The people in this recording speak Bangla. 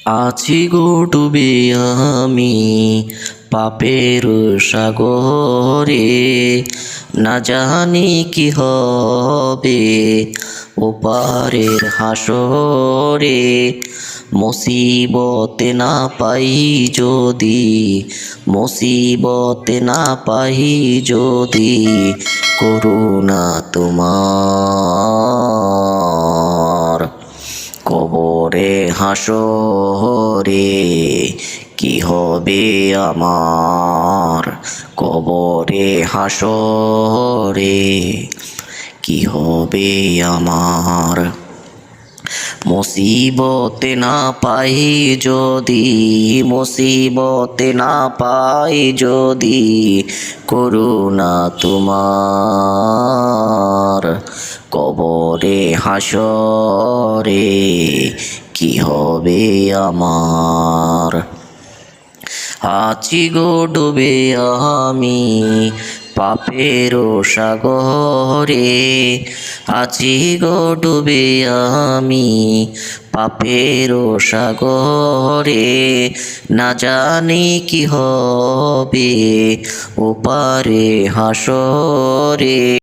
আছি গো ডুবে আমি পাপের সাগরে, না জানি কি হবে ওপারের হাসরে। মুসিবতে না পাই যদি, মুসিবতে না পাই যদি, করুণা তোমার। কবরে হাসরে কি হবে আমার, কবরে হাসরে কি হবে আমার। মুসিবতে না পাই যদি, মুসিবতে না পাই যদি, করুণা তোমার। কবরে হাসরে কি হবে আমার। আছি গো ডুবে আমি পাপের সাগরে, আছি গো ডুবে আমি পাপের সাগরে, না জানি কি হবে ওপারে হাসরে।